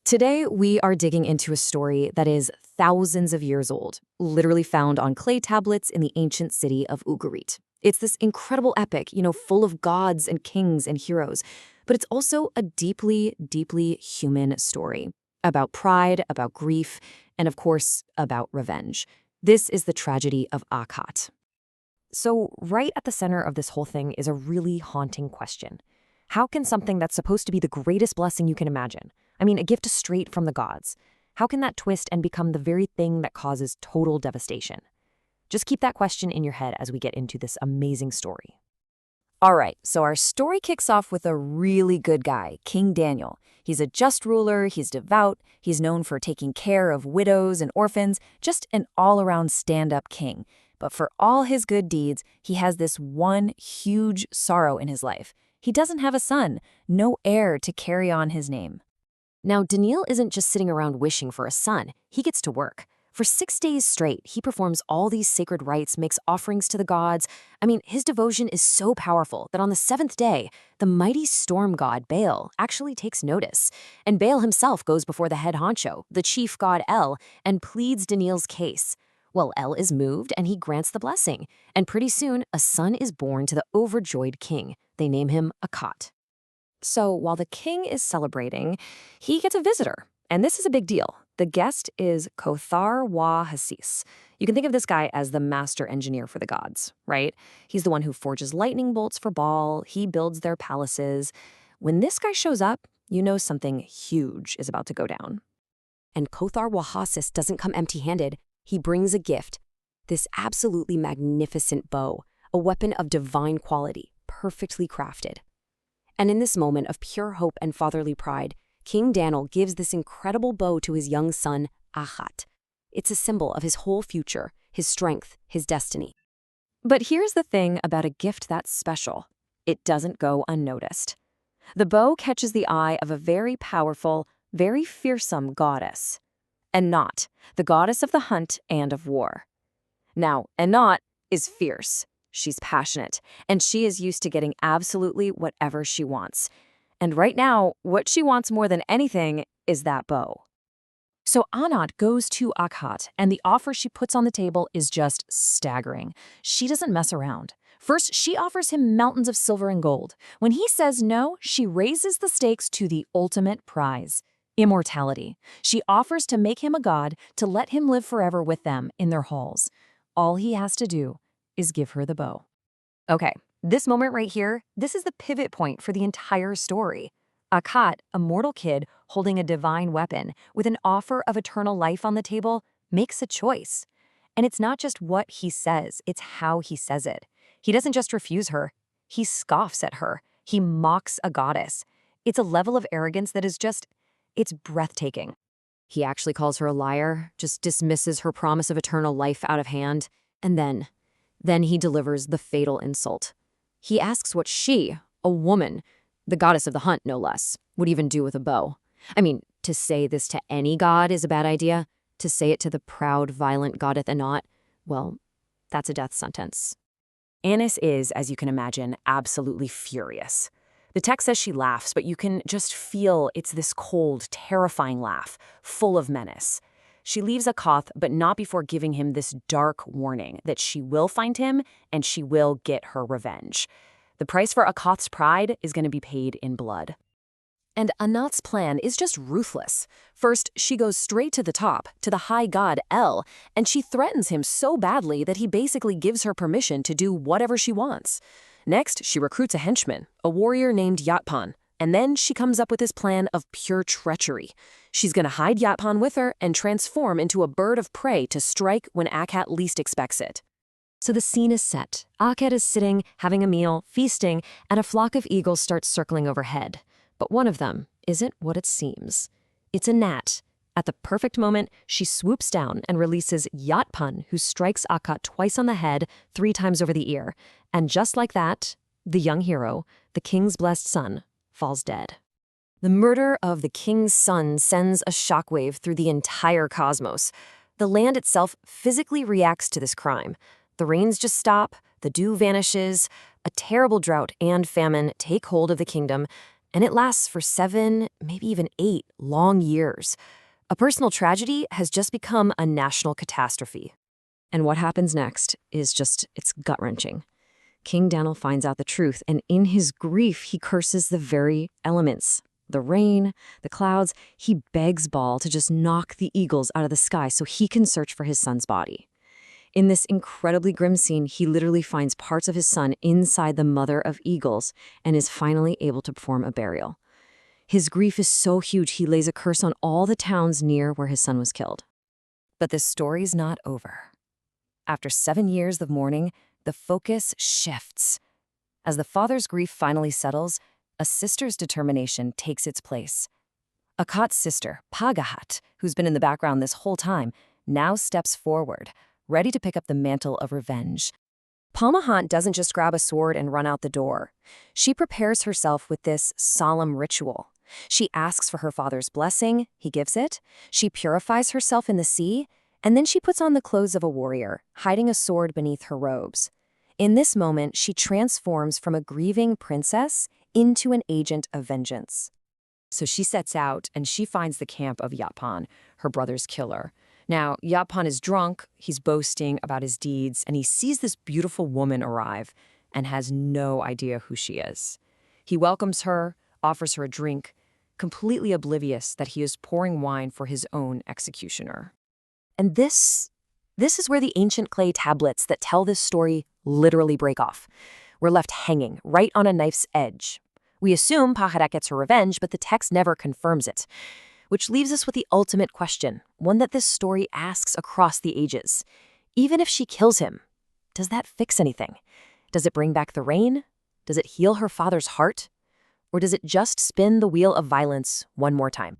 Today, we are digging into a story that is thousands of years old, literally found on clay tablets in the ancient city of Ugarit. It's this incredible epic, full of gods and kings and heroes, but it's also a deeply, deeply human story about pride, about grief, and of course, about revenge. This is the tragedy of Aqhat. So, right at the center of this whole thing is a really haunting question. How can something that's supposed to be the greatest blessing you can imagine, a gift straight from the gods, how can that twist and become the very thing that causes total devastation? Just keep that question in your head as we get into this amazing story. All right, so our story kicks off with a really good guy, King Daniel. He's a just ruler, he's devout, he's known for taking care of widows and orphans, just an all-around stand-up king. But for all his good deeds, he has this one huge sorrow in his life. He doesn't have a son, no heir to carry on his name. Now, Daniel isn't just sitting around wishing for a son. He gets to work. For 6 days straight, he performs all these sacred rites, makes offerings to the gods. His devotion is so powerful that on the 7th day, the mighty storm god Baal actually takes notice. And Baal himself goes before the head honcho, the chief god El, and pleads Daniel's case. Well, El is moved and he grants the blessing. And pretty soon, a son is born to the overjoyed king. They name him Aqhat. So while the king is celebrating, he gets a visitor. And this is a big deal. The guest is Kothar wa Hasis. You can think of this guy as the master engineer for the gods, right? He's the one who forges lightning bolts for Baal. He builds their palaces. When this guy shows up, you know something huge is about to go down. And Kothar wa Hasis doesn't come empty-handed. He brings a gift, this absolutely magnificent bow, a weapon of divine quality, perfectly crafted. And in this moment of pure hope and fatherly pride, King Daniel gives this incredible bow to his young son, Aqhat. It's a symbol of his whole future, his strength, his destiny. But here's the thing about a gift that's special. It doesn't go unnoticed. The bow catches the eye of a very powerful, very fearsome goddess. Aqhat, the goddess of the hunt and of war. Now, Aqhat is fierce. She's passionate, and she is used to getting absolutely whatever she wants. And right now, what she wants more than anything is that bow. So Aqhat goes to Aqhat, and the offer she puts on the table is just staggering. She doesn't mess around. First, she offers him mountains of silver and gold. When he says no, she raises the stakes to the ultimate prize, immortality. She offers to make him a god, to let him live forever with them in their halls. All he has to do is give her the bow. Okay, this moment right here, this is the pivot point for the entire story. Aqhat, a mortal kid holding a divine weapon with an offer of eternal life on the table, makes a choice. And it's not just what he says, it's how he says it. He doesn't just refuse her, he scoffs at her. He mocks a goddess. It's a level of arrogance that is it's breathtaking. He actually calls her a liar, just dismisses her promise of eternal life out of hand, and then he delivers the fatal insult. He asks what she, a woman, the goddess of the hunt no less, would even do with a bow. To say this to any god is a bad idea. To say it to the proud, violent goddess Aqhat, well, that's a death sentence. Annis is, as you can imagine, absolutely furious. The text says she laughs, but you can just feel it's this cold, terrifying laugh, full of menace. She leaves Aqhat, but not before giving him this dark warning that she will find him and she will get her revenge. The price for Aqhat's pride is going to be paid in blood. And Aqhat's plan is just ruthless. First, she goes straight to the top, to the high god El, and she threatens him so badly that he basically gives her permission to do whatever she wants. Next, she recruits a henchman, a warrior named Yatpan. And then she comes up with this plan of pure treachery. She's going to hide Yatpan with her and transform into a bird of prey to strike when Aqhat least expects it. So the scene is set. Aqhat is sitting, having a meal, feasting, and a flock of eagles starts circling overhead. But one of them isn't what it seems. It's a gnat. At the perfect moment, she swoops down and releases Yatpan, who strikes Aqhat twice on the head, 3 times over the ear. And just like that, the young hero, the king's blessed son, falls dead. The murder of the king's son sends a shockwave through the entire cosmos. The land itself physically reacts to this crime. The rains just stop, the dew vanishes, a terrible drought and famine take hold of the kingdom, And it lasts for 7, maybe even 8 long years. A personal tragedy has just become a national catastrophe. And what happens next is it's gut-wrenching. King Daniel finds out the truth, and in his grief, he curses the very elements. The rain, the clouds. He begs Baal to just knock the eagles out of the sky so he can search for his son's body. In this incredibly grim scene, he literally finds parts of his son inside the mother of eagles and is finally able to perform a burial. His grief is so huge, he lays a curse on all the towns near where his son was killed. But this story's not over. After 7 years of mourning, the focus shifts. As the father's grief finally settles, a sister's determination takes its place. Aqhat's sister, Pagahat, who's been in the background this whole time, now steps forward, ready to pick up the mantle of revenge. Palmahant doesn't just grab a sword and run out the door. She prepares herself with this solemn ritual. She asks for her father's blessing, he gives it. She purifies herself in the sea, and then she puts on the clothes of a warrior, hiding a sword beneath her robes. In this moment, she transforms from a grieving princess into an agent of vengeance. So she sets out, and she finds the camp of Yapan, her brother's killer. Now, Yapan is drunk, he's boasting about his deeds, and he sees this beautiful woman arrive and has no idea who she is. He welcomes her, offers her a drink, completely oblivious that he is pouring wine for his own executioner. And this is where the ancient clay tablets that tell this story literally break off. We're left hanging right on a knife's edge. We assume Paharet gets her revenge, but the text never confirms it. Which leaves us with the ultimate question, one that this story asks across the ages. Even if she kills him, does that fix anything? Does it bring back the rain? Does it heal her father's heart? Or does it just spin the wheel of violence one more time?